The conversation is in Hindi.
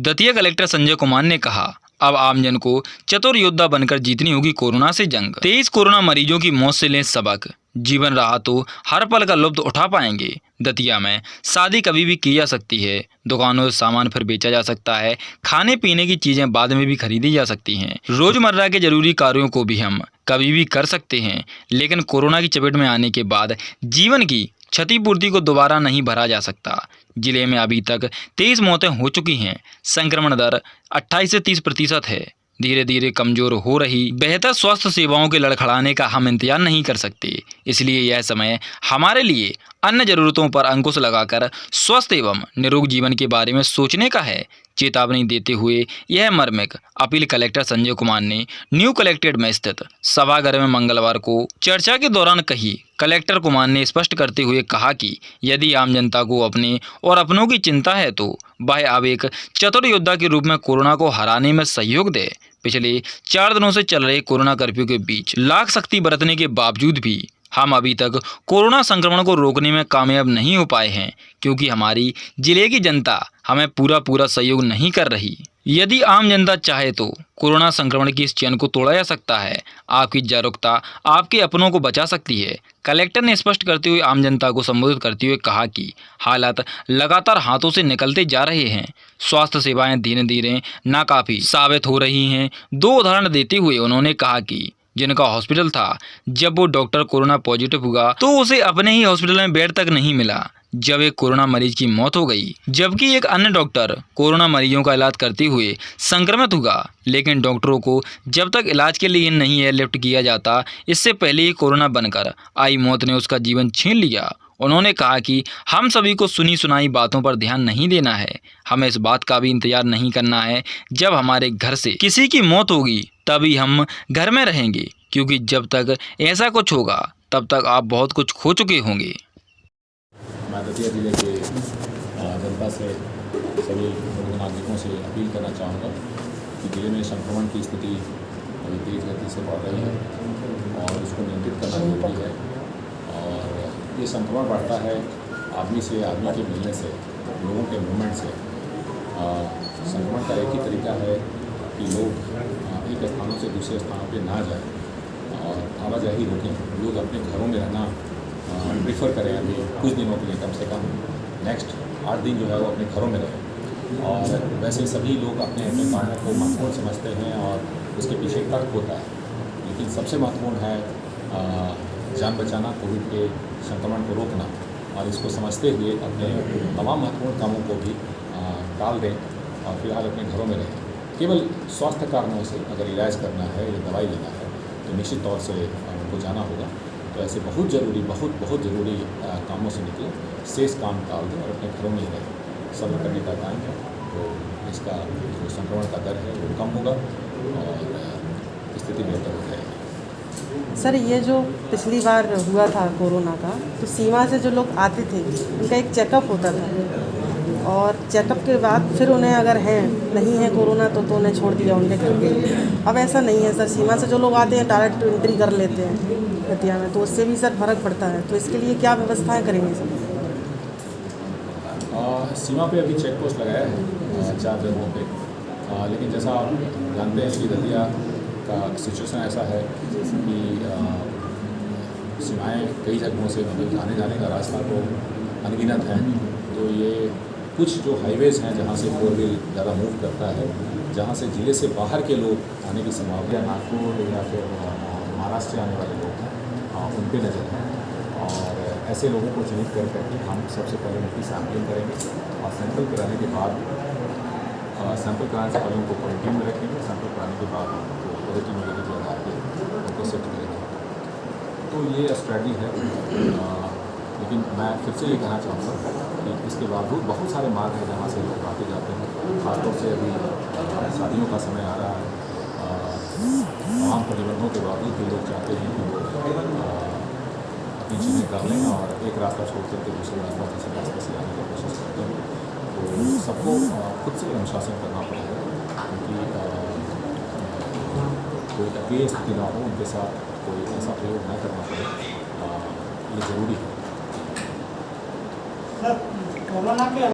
दतिया कलेक्टर संजय कुमार ने कहा, अब आमजन को चतुर योद्धा बनकर जीतनी होगी कोरोना से जंग। 23 कोरोना मरीजों की मौत से लें सबक, जीवन रहा तो हर पल का लुत्फ उठा पाएंगे। दतिया में शादी कभी भी की जा सकती है, दुकानों से सामान फिर बेचा जा सकता है, खाने पीने की चीजें बाद में भी खरीदी जा सकती हैं, रोजमर्रा के जरूरी कार्यों को भी हम कभी भी कर सकते हैं। लेकिन कोरोना की चपेट में आने के बाद जीवन की क्षतिपूर्ति को दोबारा नहीं भरा जा सकता। जिले में अभी तक 23 मौतें हो चुकी हैं। संक्रमण दर 28 से 30% है। धीरे धीरे कमजोर हो रही बेहतर स्वास्थ्य सेवाओं के लड़खड़ाने का हम इंतजार नहीं कर सकते। इसलिए यह समय हमारे लिए अन्य जरूरतों पर अंकुश लगाकर स्वस्थ एवं निरोग जीवन के बारे में सोचने का है। चेतावनी देते हुए यह मर्मिक अपील कलेक्टर संजय कुमार ने न्यू कलेक्ट्रेट में स्थित सभागार में मंगलवार को चर्चा के दौरान कही। कलेक्टर कुमार ने स्पष्ट करते हुए कहा कि यदि आम जनता को अपने और अपनों की चिंता है तो वह अब एक चतुर योद्धा के रूप में कोरोना को हराने में सहयोग दे। पिछले 4 दिनों से चल रहे कोरोना कर्फ्यू के बीच लाख सख्ती बरतने के बावजूद भी हम अभी तक कोरोना संक्रमण को रोकने में कामयाब नहीं हो पाए हैं, क्योंकि हमारी जिले की जनता हमें पूरा सहयोग नहीं कर रही। यदि आम जनता चाहे तो कोरोना संक्रमण की इस चेन को तोड़ा जा सकता है। आपकी जागरूकता आपके अपनों को बचा सकती है। कलेक्टर ने स्पष्ट करते हुए आम जनता को संबोधित करते हुए कहा कि हालात लगातार हाथों से निकलते जा रहे हैं। स्वास्थ्य सेवाएं धीरे धीरे नाकाफी साबित हो रही हैं। 2 उदाहरण देते हुए उन्होंने कहा कि जिनका हॉस्पिटल था, जब वो डॉक्टर कोरोना पॉजिटिव हुआ तो उसे अपने ही हॉस्पिटल में बेड तक नहीं मिला। जब एक कोरोना मरीज की मौत हो गई, जबकि एक अन्य डॉक्टर कोरोना मरीजों का इलाज करते हुए संक्रमित हुआ, लेकिन डॉक्टरों को जब तक इलाज के लिए नहीं एयरलिफ्ट किया जाता, इससे पहले ही कोरोना बनकर आई मौत ने उसका जीवन छीन लिया। उन्होंने कहा कि हम सभी को सुनी सुनाई बातों पर ध्यान नहीं देना है। हमें इस बात का भी इंतजार नहीं करना है जब हमारे घर से किसी की मौत होगी तभी हम घर में रहेंगे, क्योंकि जब तक ऐसा कुछ होगा तब तक आप बहुत कुछ खो चुके होंगे। मैं दतिया जिले के जनता से सभी नागरिकों से अपील करना चाहूँगा कि जिले में संक्रमण की स्थिति अभी तेज़ गति से बढ़ रही है और उसको नियंत्रित करना जरूरी है। और ये संक्रमण बढ़ता है आदमी से आदमी के मिलने से, लोगों के मूवमेंट से। संक्रमण का एक ही तरीका है कि लोग एक स्थानों से दूसरे स्थानों पे ना जाएं और आवाजाही रोकें। लोग अपने घरों में रहना प्रीफर करें अभी कुछ दिनों के लिए, कम से कम नेक्स्ट 8 दिन जो है वो अपने घरों में रहें। और वैसे सभी लोग अपने अपने कामों को महत्वपूर्ण समझते हैं और उसके पीछे तर्क होता है, लेकिन सबसे महत्वपूर्ण है जान बचाना, कोविड के संक्रमण को रोकना। और इसको समझते हुए अपने तमाम महत्वपूर्ण कामों को भी टाल दें और फिलहाल अपने घरों में रहें। केवल स्वास्थ्य कारणों से अगर इलाज करना है या दवाई लेना है तो निश्चित तौर से उनको जाना होगा। तो ऐसे बहुत ज़रूरी कामों से निकलें, शेष काम टाल दें और अपने घरों में ही रहें। सब्र करने का टाइम है, तो इसका जो संक्रमण का दर है वो कम होगा और स्थिति बेहतर हो जाएगी। सर, ये जो पिछली बार हुआ था कोरोना का, तो सीमा से जो लोग आते थे उनका एक चेकअप होता था और चेकअप के बाद फिर उन्हें अगर नहीं है कोरोना तो उन्हें छोड़ दिया उनके घर पे। अब ऐसा नहीं है सर, सीमा से जो लोग आते हैं डायरेक्ट एंट्री कर लेते हैं दतिया में, तो उससे भी सर फर्क पड़ता है। तो इसके लिए क्या व्यवस्थाएं करेंगे सर? सीमा पे अभी चेक पोस्ट लगाया है 4 जगहों पे, लेकिन जैसा आप जानते हैं कि दतिया का सिचुएशन ऐसा है कि सीमाएँ कई जगहों से मतलब आने जाने का रास्ता तो अनगिनत है। तो ये कुछ जो हाईवेज़ हैं जहाँ से 4 व्हील ज़्यादा मूव करता है, जहाँ से ज़िले से बाहर के लोग आने की संभावना, नागपुर या फिर महाराष्ट्र से आने वाले लोग हैं, उन पर नज़र है। और ऐसे लोगों को चिन्हित करके हम सबसे पहले उनकी सैम्पलिंग करेंगे और सैंपल कराने के बाद सैंपल कराने से पहले उनको क्वारंटीन में रखेंगे। सैंपल कराने के बाद उनको पॉजिटिव नेगेटिव के आधार पर उनको शिफ्ट करेंगे। तो ये स्ट्रैटेजी है। लेकिन मैं फिर से ये कहना चाहूँगा कि इसके बावजूद बहुत सारे मार्ग हैं जहाँ से लोग आते जाते हैं। खासतौर से अभी शादियों का समय आ रहा है, तमाम प्रतिबंधों के बावजूद भी लोग चाहते हैं कि वो अपनी चीज़ें कर लें और एक रास्ता छोड़ करके दूसरे रास्ते से आने की कोशिश करते हैं। तो सबको खुद से अनुशासन करना पड़ेगा, क्योंकि कोई अप्रिय स्थिति ना हो, उनके साथ कोई ऐसा प्रयोग न करना पड़े, ये ज़रूरी है।